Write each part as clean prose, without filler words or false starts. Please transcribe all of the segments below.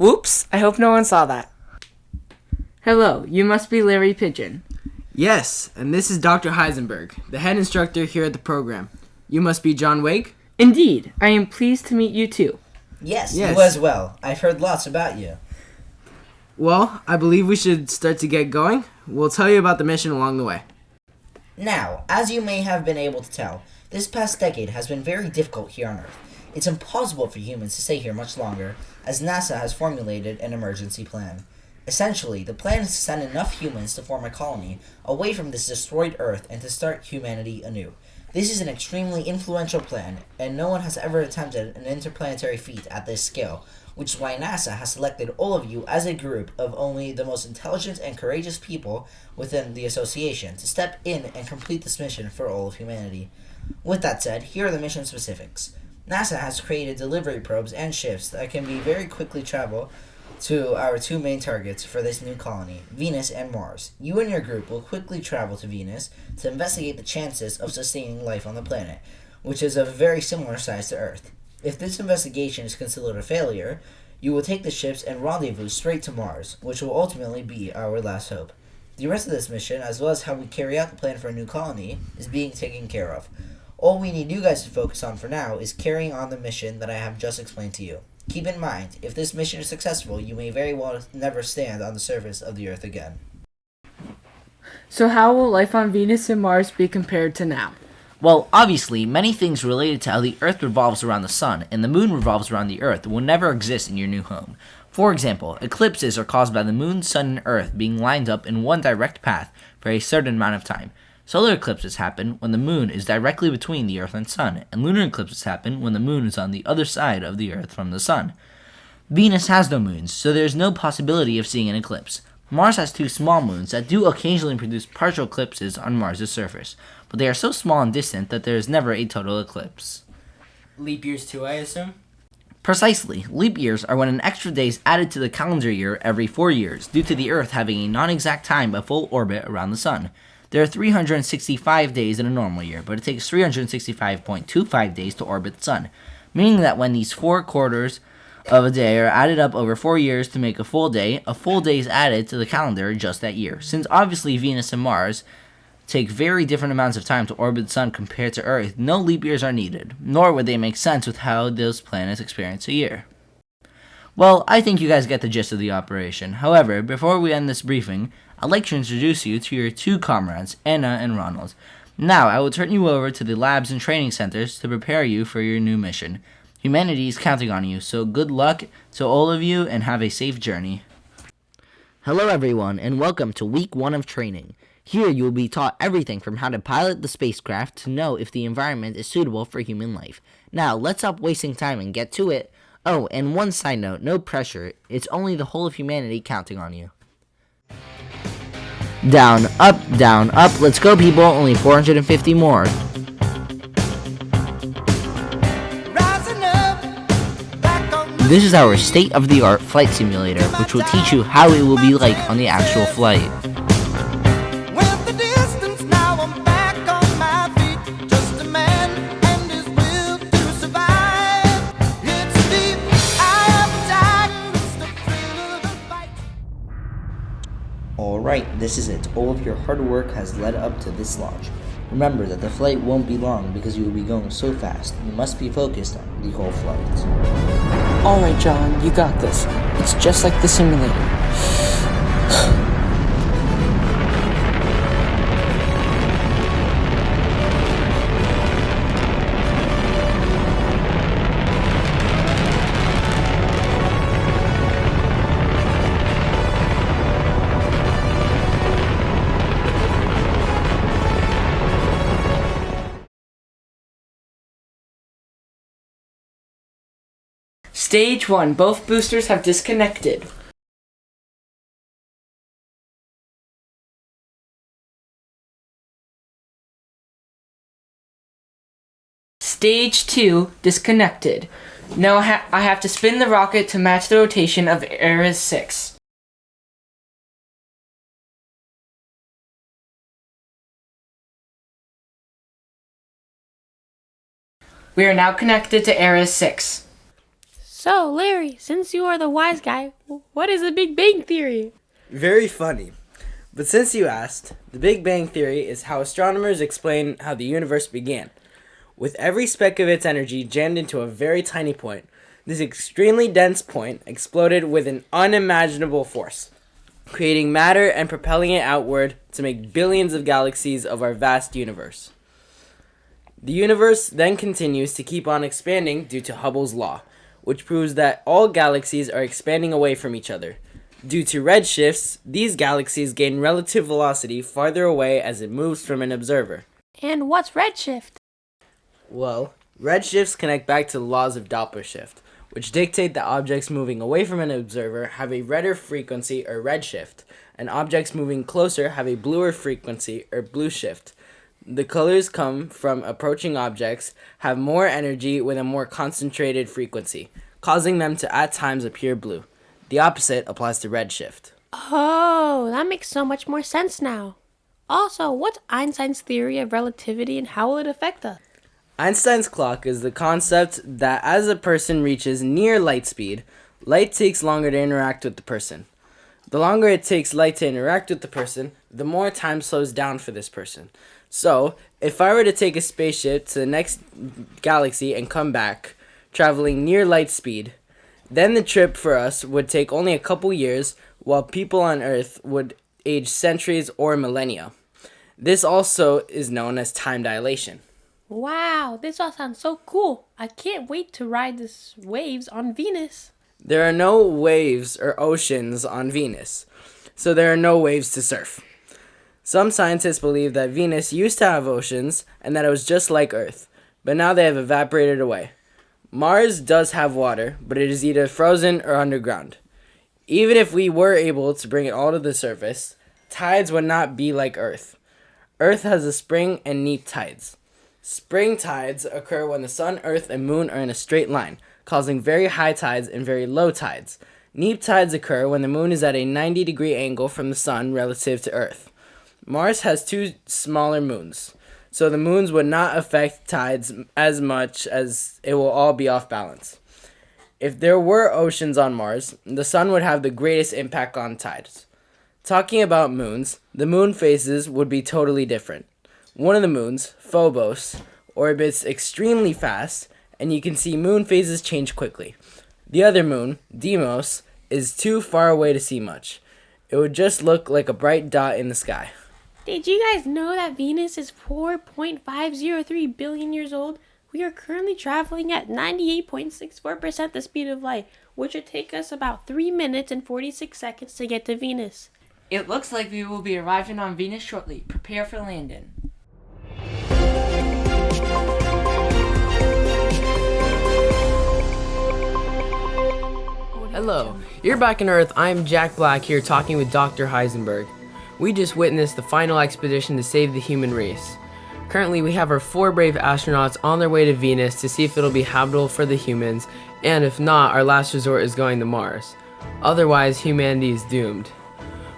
Whoops, I hope no one saw that. Hello, you must be Larry Pigeon. Yes, and this is Dr. Heisenberg, the head instructor here at the program. You must be John Wake? Indeed, I am pleased to meet you too. Yes, you as well. I've heard lots about you. Well, I believe we should start to get going. We'll tell you about the mission along the way. Now, as you may have been able to tell, this past decade has been very difficult here on Earth. It's impossible for humans to stay here much longer, as NASA has formulated an emergency plan. Essentially, the plan is to send enough humans to form a colony away from this destroyed Earth and to start humanity anew. This is an extremely influential plan, and no one has ever attempted an interplanetary feat at this scale, which is why NASA has selected all of you as a group of only the most intelligent and courageous people within the association to step in and complete this mission for all of humanity. With that said, here are the mission specifics. NASA has created delivery probes and ships that can be very quickly travel to our two main targets for this new colony, Venus and Mars. You and your group will quickly travel to Venus to investigate the chances of sustaining life on the planet, which is of a very similar size to Earth. If this investigation is considered a failure, you will take the ships and rendezvous straight to Mars, which will ultimately be our last hope. The rest of this mission, as well as how we carry out the plan for a new colony, is being taken care of. All we need you guys to focus on for now is carrying on the mission that I have just explained to you. Keep in mind, if this mission is successful, you may very well never stand on the surface of the Earth again. So how will life on Venus and Mars be compared to now? Well, obviously, many things related to how the Earth revolves around the Sun and the Moon revolves around the Earth will never exist in your new home. For example, eclipses are caused by the Moon, Sun, and Earth being lined up in one direct path for a certain amount of time. Solar eclipses happen when the Moon is directly between the Earth and Sun, and lunar eclipses happen when the Moon is on the other side of the Earth from the Sun. Venus has no moons, so there is no possibility of seeing an eclipse. Mars has two small moons that do occasionally produce partial eclipses on Mars' surface, but they are so small and distant that there is never a total eclipse. Leap years too, I assume? Precisely. Leap years are when an extra day is added to the calendar year every 4 years, due to the Earth having a non-exact time of full orbit around the Sun. There are 365 days in a normal year, but it takes 365.25 days to orbit the Sun, meaning that when these 4 quarters of a day are added up over 4 years to make a full day is added to the calendar just that year. Since obviously Venus and Mars take very different amounts of time to orbit the Sun compared to Earth, no leap years are needed, nor would they make sense with how those planets experience a year. Well, I think you guys get the gist of the operation. However, before we end this briefing, I'd like to introduce you to your two comrades, Anna and Ronald. Now, I will turn you over to the labs and training centers to prepare you for your new mission. Humanity is counting on you, so good luck to all of you and have a safe journey. Hello everyone, and welcome to week 1 of training. Here you will be taught everything from how to pilot the spacecraft to know if the environment is suitable for human life. Now, let's stop wasting time and get to it. Oh, and one side note, no pressure. It's only the whole of humanity counting on you. Down, up, let's go people, only 450 more. This is our state-of-the-art flight simulator, which will teach you how it will be like on the actual flight. Alright, this is it. All of your hard work has led up to this launch. Remember that the flight won't be long because you will be going so fast. You must be focused on the whole flight. Alright, John, you got this. It's just like the simulator. Stage 1. Both boosters have disconnected. Stage 2. Disconnected. Now I have to spin the rocket to match the rotation of Ares 6. We are now connected to Ares 6. So So, Larry, since you are the wise guy, what is the Big Bang Theory? Very funny. But since you asked, the Big Bang Theory is how astronomers explain how the universe began. With every speck of its energy jammed into a very tiny point, this extremely dense point exploded with an unimaginable force, creating matter and propelling it outward to make billions of galaxies of our vast universe. The universe then continues to keep on expanding due to Hubble's law, which proves that all galaxies are expanding away from each other. Due to redshifts, these galaxies gain relative velocity farther away as it moves from an observer. And what's redshift? Well, redshifts connect back to the laws of Doppler shift, which dictate that objects moving away from an observer have a redder frequency or redshift, and objects moving closer have a bluer frequency or blue shift. The colors come from approaching objects have more energy with a more concentrated frequency, causing them to at times appear blue. The opposite applies to redshift. Oh, that makes so much more sense now. Also, what's Einstein's theory of relativity and how will it affect us? Einstein's clock is the concept that as a person reaches near light speed, light takes longer to interact with the person. The longer it takes light to interact with the person, the more time slows down for this person. So, if I were to take a spaceship to the next galaxy and come back, traveling near light speed, then the trip for us would take only a couple years, while people on Earth would age centuries or millennia. This also is known as time dilation. Wow, this all sounds so cool. I can't wait to ride the waves on Venus. There are no waves or oceans on Venus, so there are no waves to surf. Some scientists believe that Venus used to have oceans and that it was just like Earth, but now they have evaporated away. Mars does have water, but it is either frozen or underground. Even if we were able to bring it all to the surface, tides would not be like Earth. Earth has a spring and neap tides. Spring tides occur when the sun, earth, and moon are in a straight line, causing very high tides and very low tides. Neap tides occur when the moon is at a 90-degree angle from the sun relative to Earth. Mars has 2 smaller moons, so the moons would not affect tides as much as it will all be off balance. If there were oceans on Mars, the sun would have the greatest impact on tides. Talking about moons, the moon phases would be totally different. One of the moons, Phobos, orbits extremely fast, and you can see moon phases change quickly. The other moon, Deimos, is too far away to see much. It would just look like a bright dot in the sky. Did you guys know that Venus is 4.503 billion years old? We are currently traveling at 98.64% the speed of light, which would take us about 3 minutes and 46 seconds to get to Venus. It looks like we will be arriving on Venus shortly. Prepare for landing. Hello, you're back on Earth. I'm Jack Black here talking with Dr. Heisenberg. We just witnessed the final expedition to save the human race. Currently, we have our 4 brave astronauts on their way to Venus to see if it'll be habitable for the humans, and if not, our last resort is going to Mars. Otherwise, humanity is doomed.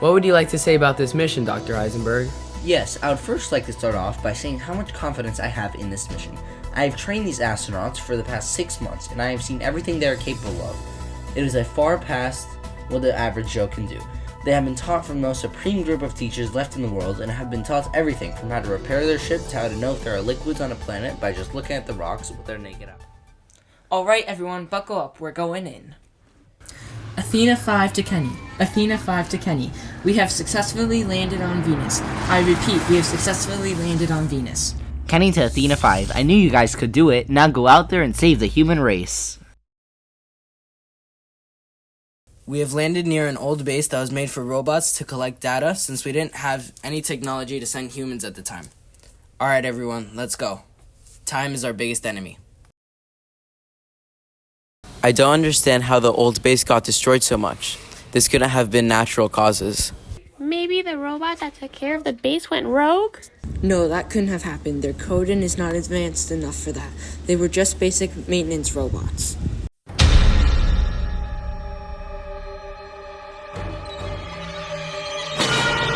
What would you like to say about this mission, Dr. Heisenberg? Yes, I would first like to start off by saying how much confidence I have in this mission. I have trained these astronauts for the past 6 months, and I have seen everything they are capable of. It is a far past what the average Joe can do. They have been taught from the most supreme group of teachers left in the world, and have been taught everything from how to repair their ship to how to know if there are liquids on a planet by just looking at the rocks with their naked eye. Alright everyone, buckle up, we're going in. Athena 5 to Kenny. Athena 5 to Kenny. We have successfully landed on Venus. I repeat, we have successfully landed on Venus. Kenny to Athena 5. I knew you guys could do it. Now go out there and save the human race. We have landed near an old base that was made for robots to collect data since we didn't have any technology to send humans at the time. Alright everyone, let's go. Time is our biggest enemy. I don't understand how the old base got destroyed so much. This couldn't have been natural causes. Maybe the robot that took care of the base went rogue? No, that couldn't have happened. Their coding is not advanced enough for that. They were just basic maintenance robots.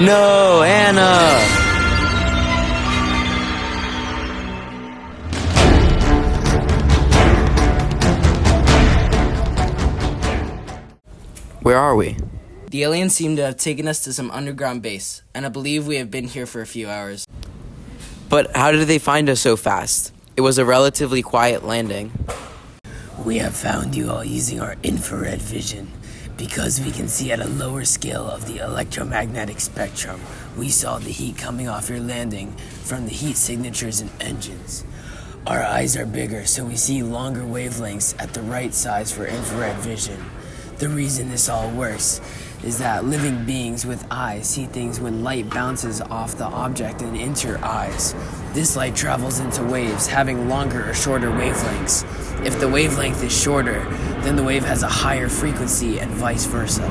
No, Anna! Where are we? The aliens seem to have taken us to some underground base, and I believe we have been here for a few hours. But how did they find us so fast? It was a relatively quiet landing. We have found you all using our infrared vision. Because we can see at a lower scale of the electromagnetic spectrum, we saw the heat coming off your landing from the heat signatures and engines. Our eyes are bigger, so we see longer wavelengths at the right size for infrared vision. The reason this all works is that living beings with eyes see things when light bounces off the object and into your eyes. This light travels into waves, having longer or shorter wavelengths. If the wavelength is shorter, then the wave has a higher frequency and vice versa.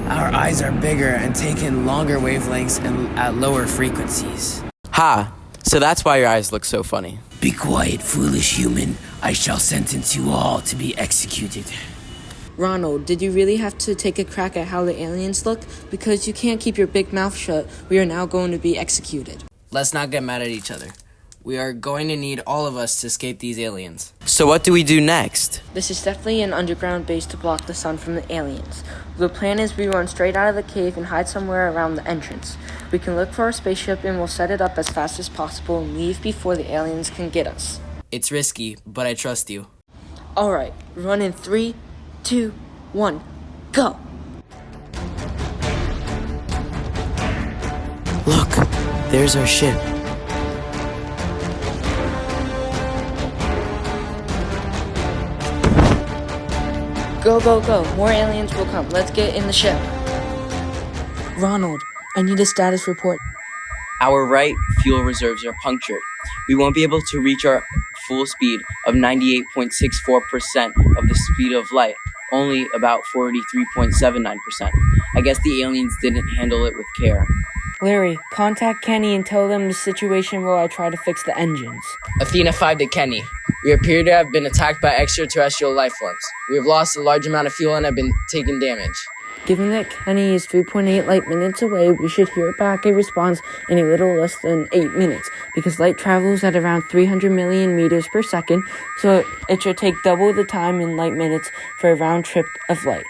Our eyes are bigger and take in longer wavelengths and at lower frequencies. Ha! So that's why your eyes look so funny. Be quiet, foolish human. I shall sentence you all to be executed. Ronald, did you really have to take a crack at how the aliens look? Because you can't keep your big mouth shut, we are now going to be executed. Let's not get mad at each other. We are going to need all of us to escape these aliens. So what do we do next? This is definitely an underground base to block the sun from the aliens. The plan is we run straight out of the cave and hide somewhere around the entrance. We can look for our spaceship and we'll set it up as fast as possible and leave before the aliens can get us. It's risky, but I trust you. Alright, run in 3, 2, 1, go! Look, there's our ship. Go, go, go. More aliens will come. Let's get in the ship. Ronald, I need a status report. Our right fuel reserves are punctured. We won't be able to reach our full speed of 98.64% of the speed of light, only about 43.79%. I guess the aliens didn't handle it with care. Larry, contact Kenny and tell them the situation while I try to fix the engines. Athena 5 to Kenny. We appear to have been attacked by extraterrestrial life forms. We have lost a large amount of fuel and have been taking damage. Given that Kenny is 3.8 light minutes away, we should hear back a response in a little less than 8 minutes, because light travels at around 300 million meters per second, so it should take double the time in light minutes for a round trip of light.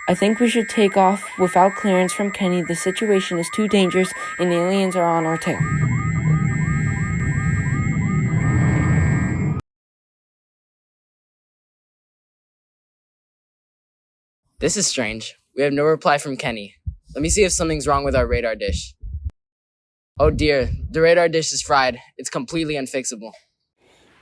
I think we should take off without clearance from Kenny. The situation is too dangerous and aliens are on our tail. This is strange. We have no reply from Kenny. Let me see if something's wrong with our radar dish. Oh dear, the radar dish is fried. It's completely unfixable.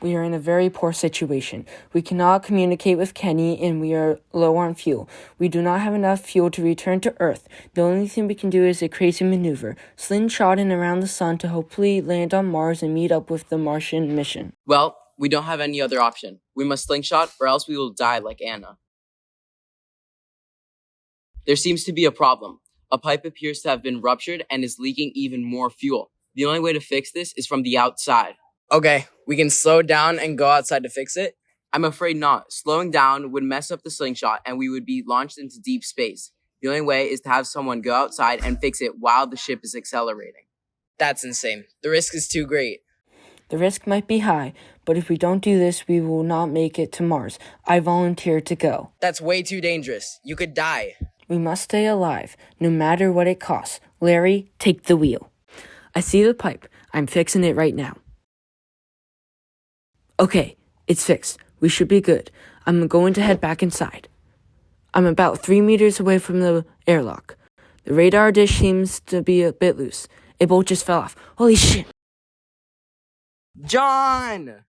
We are in a very poor situation. We cannot communicate with Kenny and we are low on fuel. We do not have enough fuel to return to Earth. The only thing we can do is a crazy maneuver, slingshotting around the sun to hopefully land on Mars and meet up with the Martian mission. Well, we don't have any other option. We must slingshot or else we will die like Anna. There seems to be a problem. A pipe appears to have been ruptured and is leaking even more fuel. The only way to fix this is from the outside. Okay, we can slow down and go outside to fix it? I'm afraid not. Slowing down would mess up the slingshot and we would be launched into deep space. The only way is to have someone go outside and fix it while the ship is accelerating. That's insane. The risk is too great. The risk might be high, but if we don't do this, we will not make it to Mars. I volunteer to go. That's way too dangerous. You could die. We must stay alive, no matter what it costs. Larry, take the wheel. I see the pipe. I'm fixing it right now. Okay, it's fixed. We should be good. I'm going to head back inside. I'm about 3 meters away from the airlock. The radar dish seems to be a bit loose. A bolt just fell off. Holy shit! John!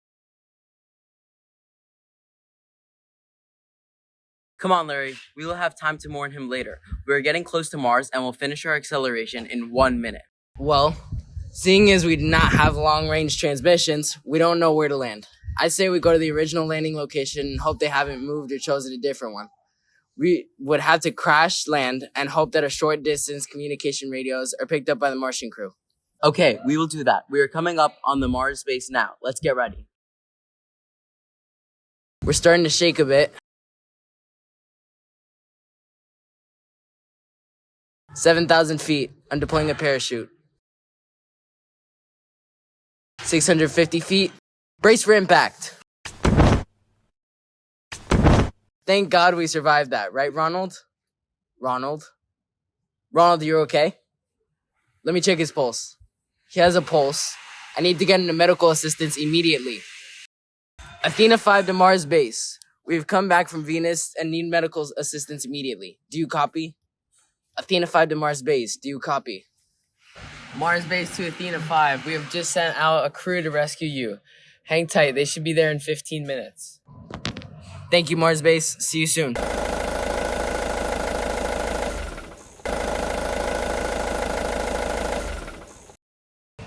Come on, Larry. We will have time to mourn him later. We are getting close to Mars and will finish our acceleration in 1 minute. Well, seeing as we do not have long-range transmissions, we don't know where to land. I say we go to the original landing location and hope they haven't moved or chosen a different one. We would have to crash land and hope that our short-distance communication radios are picked up by the Martian crew. Okay, we will do that. We are coming up on the Mars base now. Let's get ready. We're starting to shake a bit. 7,000 feet. I'm deploying a parachute. 650 feet. Brace for impact. Thank God we survived that, right, Ronald? Ronald? Ronald, you okay? Let me check his pulse. He has a pulse. I need to get into medical assistance immediately. Athena 5 to Mars base. We've come back from Venus and need medical assistance immediately. Do you copy? Athena 5 to Mars base. Do you copy? Mars base to Athena 5. We have just sent out a crew to rescue you. Hang tight. They should be there in 15 minutes. Thank you, Mars base. See you soon.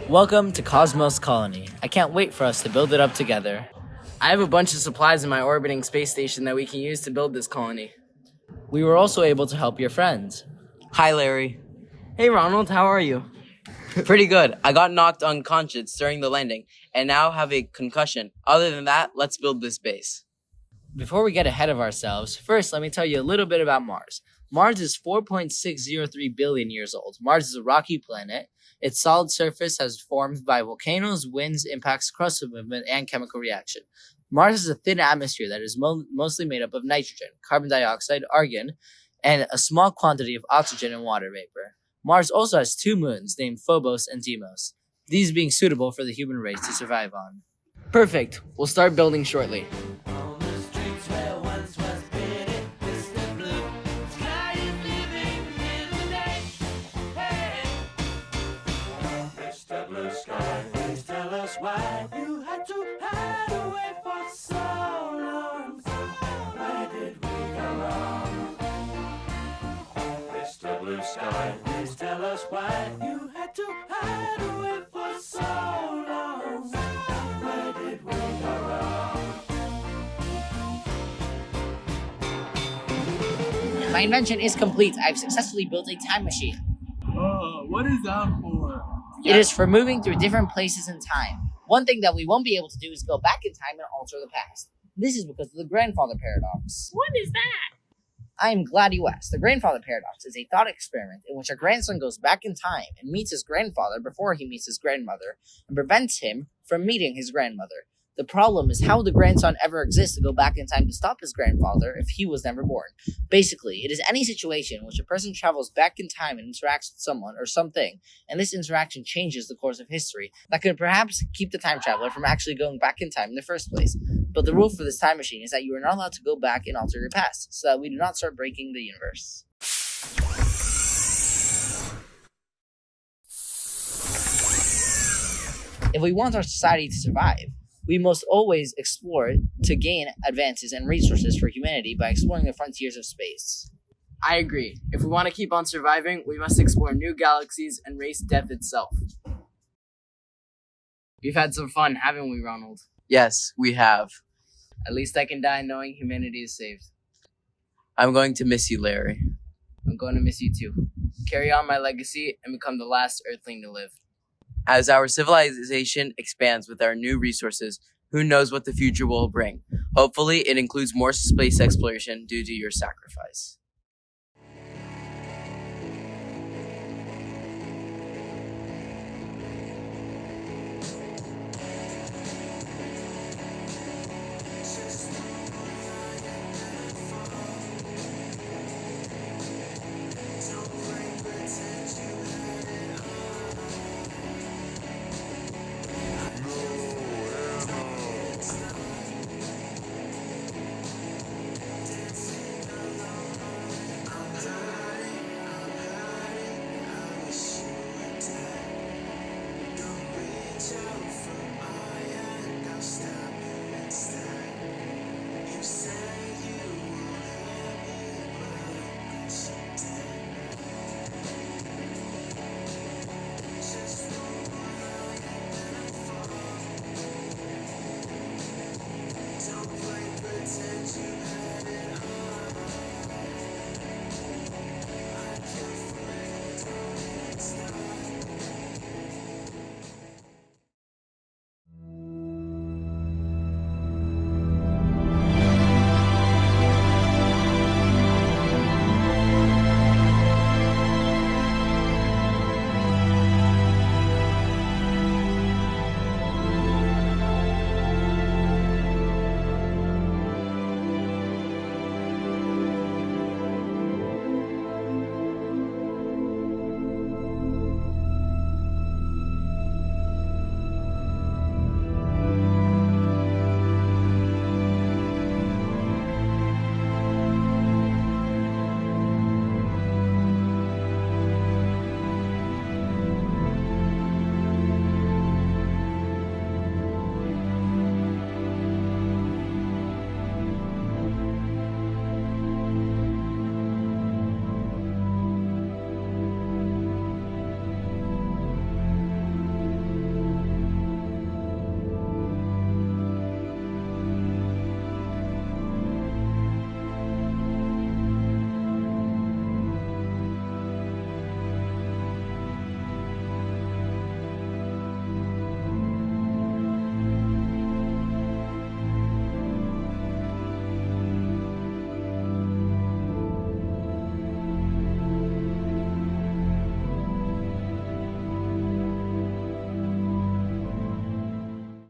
Welcome to Cosmos Colony. I can't wait for us to build it up together. I have a bunch of supplies in my orbiting space station that we can use to build this colony. We were also able to help your friends. Hi, Larry. Hey, Ronald, how are you? Pretty good. I got knocked unconscious during the landing and now have a concussion. Other than that, let's build this base. Before we get ahead of ourselves, first let me tell you a little bit about Mars. Mars is 4.603 billion years old. Mars is a rocky planet. Its solid surface has formed by volcanoes, winds, impacts, crustal movement, and chemical reaction. Mars has a thin atmosphere that is mostly made up of nitrogen, carbon dioxide, argon, and a small quantity of oxygen and water vapor. Mars also has 2 moons named Phobos and Deimos, these being suitable for the human race to survive on. Perfect. We'll start building shortly. Why you had to hide away for so long? Where did we go wrong? Mr. Blue Sky, please tell us why you had to hide away for so long. Where did we go wrong? My invention is complete. I've successfully built a time machine. What is that for? It is for moving through different places in time. One thing that we won't be able to do is go back in time and alter the past. This is because of the grandfather paradox. What is that? I am glad you asked. The grandfather paradox is a thought experiment in which a grandson goes back in time and meets his grandfather before he meets his grandmother and prevents him from meeting his grandmother. The problem is how the grandson ever exists to go back in time to stop his grandfather if he was never born. Basically, it is any situation in which a person travels back in time and interacts with someone or something, and this interaction changes the course of history, that could perhaps keep the time traveler from actually going back in time in the first place. But the rule for this time machine is that you are not allowed to go back and alter your past, so that we do not start breaking the universe. If we want our society to survive, we must always explore to gain advances and resources for humanity by exploring the frontiers of space. I agree. If we want to keep on surviving, we must explore new galaxies and race death itself. We've had some fun, haven't we, Ronald? Yes, we have. At least I can die knowing humanity is saved. I'm going to miss you, Larry. I'm going to miss you too. Carry on my legacy and become the last Earthling to live. As our civilization expands with our new resources, who knows what the future will bring? Hopefully, it includes more space exploration due to your sacrifice.